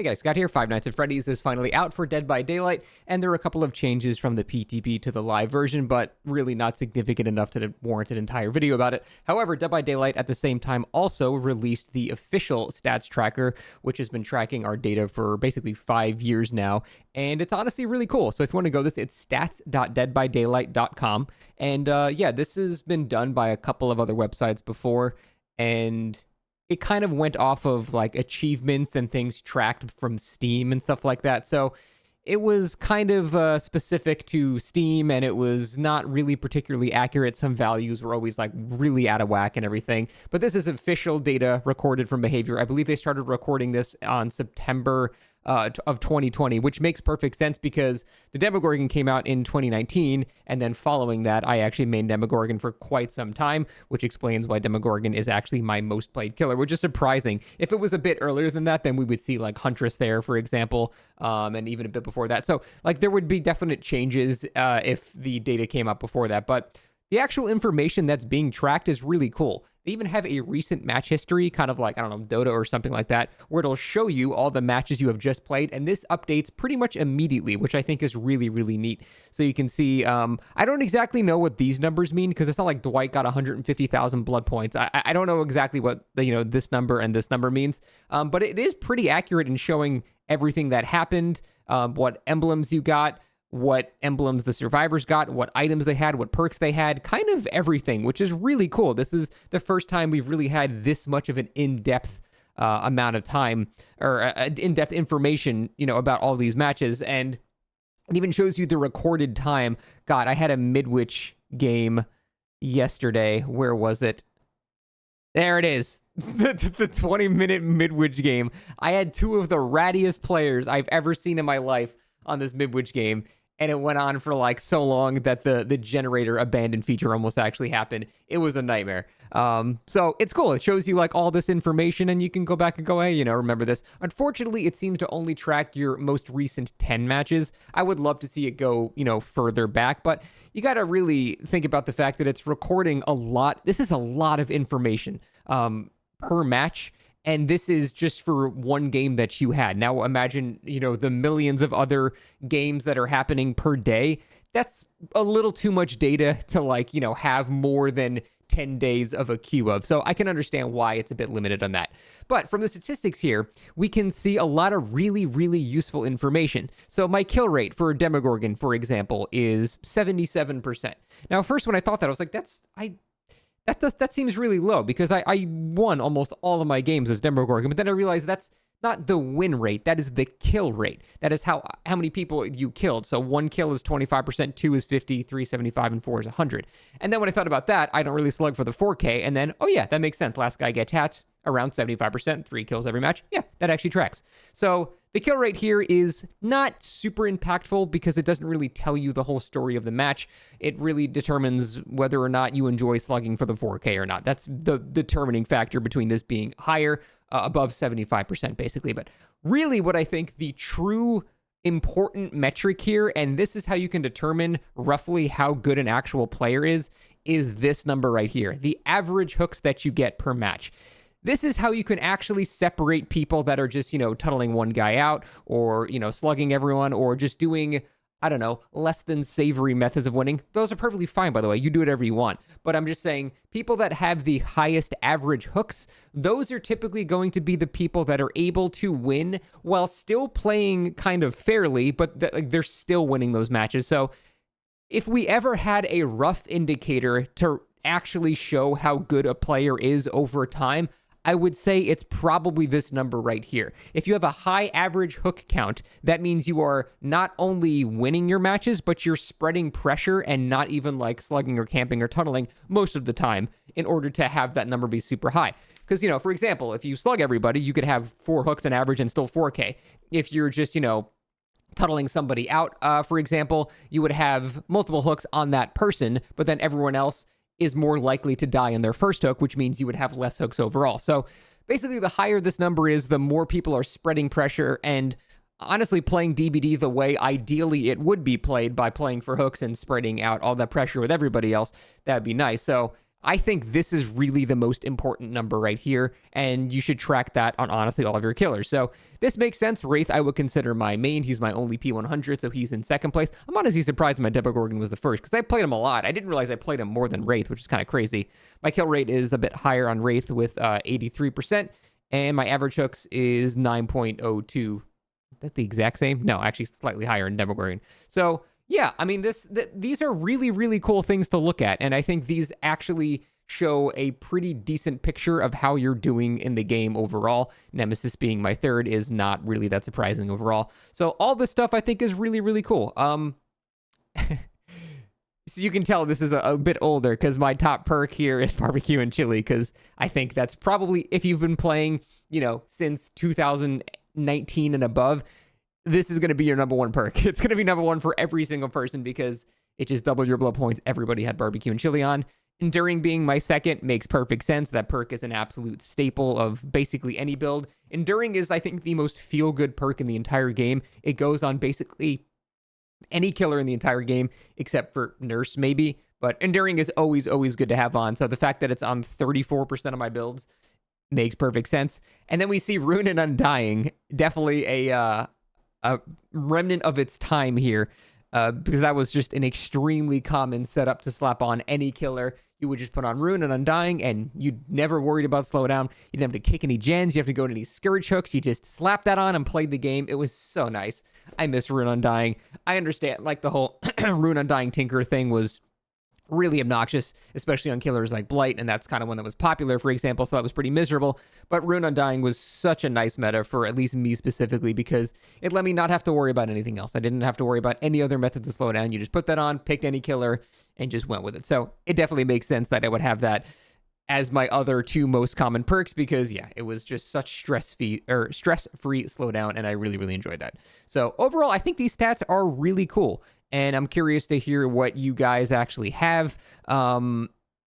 Hey guys, Scott here. Five Nights at Freddy's is finally out for Dead by Daylight, and there are a couple of changes from the PTP to the live version, but really not significant enough to warrant an entire video about it. However, Dead by Daylight at the same time also released the official stats tracker, which has been tracking our data for basically 5 years now, and it's honestly really cool. So if you want to go this, it's stats.deadbydaylight.com, and yeah, this has been done by a couple of other websites before, and it kind of went off of like achievements and things tracked from Steam and stuff like that. So it was kind of specific to Steam, and it was not really particularly accurate. Some values were always like really out of whack and everything. But this is official data recorded from behavior. I believe they started recording this on September of 2020, which makes perfect sense because the Demogorgon came out in 2019, and then following that, I actually mained Demogorgon for quite some time, which explains why Demogorgon is actually my most played killer, which is surprising. If it was a bit earlier than that, then we would see like Huntress there, for example, and even a bit before that. So like there would be definite changes if the data came out before that, but the actual information that's being tracked is really cool. They even have a recent match history, kind of like, I don't know, Dota or something like that, where it'll show you all the matches you have just played, and this updates pretty much immediately, which I think is really, really neat. So you can see, I don't exactly know what these numbers mean, because it's not like Dwight got 150,000 blood points. I don't know exactly what, this number and this number means, but it is pretty accurate in showing everything that happened, what emblems you got, what emblems the survivors got, what items they had, what perks they had, kind of everything, which is really cool. This is the first time we've really had this much of an in-depth amount of time, or in-depth information, about all these matches. And it even shows you the recorded time. God, I had a Midwich game yesterday. Where was it? There it is. The 20-minute Midwich game. I had two of the rattiest players I've ever seen in my life on this Midwich game. And it went on for like so long that the generator abandon feature almost actually happened. It was a nightmare. So it's cool. It shows you like all this information, and you can go back and go, hey, remember this. Unfortunately, it seems to only track your most recent 10 matches. I would love to see it go, further back, but you got to really think about the fact that it's recording a lot. This is a lot of information per match. And this is just for one game that you had. Now imagine, the millions of other games that are happening per day. That's a little too much data to have more than 10 days of a queue of. So I can understand why it's a bit limited on that. But from the statistics here, we can see a lot of really, really useful information. So my kill rate for Demogorgon, for example, is 77%. Now, first when I thought that, I was like, that seems really low, because I won almost all of my games as Demogorgon, but then I realized that's not the win rate, that is the kill rate. That is how many people you killed. So 1 kill is 25%, 2 is 50, 3 75, and 4 is 100. And then when I thought about that, I don't really slug for the 4K, and then, oh yeah, that makes sense. Last guy gets hats, around 75%, 3 kills every match. Yeah, that actually tracks. So the kill rate here is not super impactful because it doesn't really tell you the whole story of the match. It really determines whether or not you enjoy slugging for the 4K or not. That's the determining factor between this being higher, above 75% basically. But really what I think the true important metric here, and this is how you can determine roughly how good an actual player is this number right here, the average hooks that you get per match. This is how you can actually separate people that are just, tunneling one guy out, or, slugging everyone, or just doing, I don't know, less than savory methods of winning. Those are perfectly fine, by the way. You do whatever you want. But I'm just saying, people that have the highest average hooks, those are typically going to be the people that are able to win while still playing kind of fairly, but they're still winning those matches. So if we ever had a rough indicator to actually show how good a player is over time, I would say it's probably this number right here. If you have a high average hook count, that means you are not only winning your matches, but you're spreading pressure and not even like slugging or camping or tunneling most of the time in order to have that number be super high. Because, for example, if you slug everybody, you could have 4 hooks on average and still 4K. If you're just, tunneling somebody out, for example, you would have multiple hooks on that person, but then everyone else is more likely to die in their first hook, which means you would have less hooks overall. So basically, the higher this number is, the more people are spreading pressure and honestly playing DBD the way ideally it would be played, by playing for hooks and spreading out all that pressure with everybody else. That'd be nice. So I think this is really the most important number right here, and you should track that on honestly all of your killers. So this makes sense. Wraith I would consider my main. He's my only P100, so he's in second place. I'm honestly surprised my Demogorgon was the first, because I played him a lot. I didn't realize I played him more than Wraith, which is kind of crazy. My kill rate is a bit higher on Wraith with 83%, and my average hooks is 9.02. That's the exact same? No, actually slightly higher in Demogorgon. So yeah, I mean, these are really, really cool things to look at, and I think these actually show a pretty decent picture of how you're doing in the game overall. Nemesis being my third is not really that surprising overall. So all this stuff I think is really, really cool. So you can tell this is a bit older, because my top perk here is barbecue and chili, because I think that's probably, if you've been playing, since 2019 and above, this is going to be your number one perk. It's going to be number one for every single person, because it just doubled your blood points. Everybody had barbecue and chili on. Enduring being my second makes perfect sense. That perk is an absolute staple of basically any build. Enduring is, I think, the most feel-good perk in the entire game. It goes on basically any killer in the entire game, except for Nurse, maybe. But Enduring is always, always good to have on. So the fact that it's on 34% of my builds makes perfect sense. And then we see Rune and Undying. Definitely a remnant of its time here, because that was just an extremely common setup to slap on any killer. You would just put on Rune and Undying, and you'd never worried about slowdown. You didn't have to kick any gens. You have to go to any Scourge hooks. You just slap that on and played the game. It was so nice. I miss Rune Undying. I understand, like, the whole Rune Undying Tinker thing was really obnoxious, especially on killers like Blight, and that's kind of one that was popular, for example, so that was pretty miserable. But Rune Undying was such a nice meta for at least me specifically, because it let me not have to worry about anything else. I didn't have to worry about any other method to slow down. You just put that on, picked any killer, and just went with it. So it definitely makes sense that I would have that as my other two most common perks, because yeah, it was just such stress-free slowdown, and I really, really enjoyed that. So overall, I think these stats are really cool, and I'm curious to hear what you guys actually have.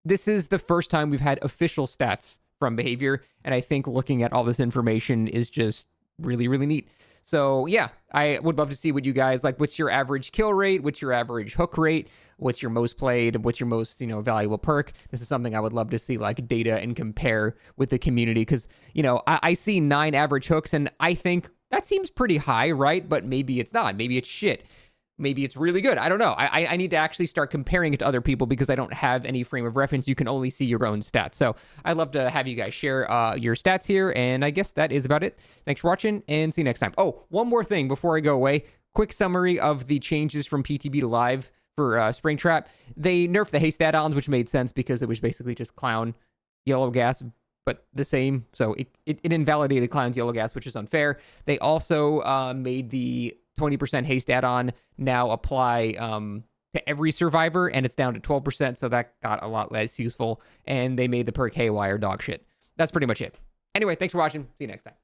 This is the first time we've had official stats from Behavior, and I think looking at all this information is just really, really neat. So yeah, I would love to see what you guys like. What's your average kill rate? What's your average hook rate? What's your most played? What's your most, valuable perk? This is something I would love to see, like, data and compare with the community, because, I see 9 average hooks, and I think that seems pretty high, right? But maybe it's not. Maybe it's shit. Maybe it's really good. I don't know. I need to actually start comparing it to other people, because I don't have any frame of reference. You can only see your own stats. So I'd love to have you guys share your stats here. And I guess that is about it. Thanks for watching, and see you next time. Oh, one more thing before I go away. Quick summary of the changes from PTB to Live for Springtrap. They nerfed the haste add-ons, which made sense because it was basically just Clown, Yellow Gas, but the same. So it invalidated Clown's Yellow Gas, which is unfair. They also made the 20% haste add-on now apply to every survivor, and it's down to 12%, so that got a lot less useful. And they made the perk Haywire dog shit. That's pretty much it. Anyway, thanks for watching. See you next time.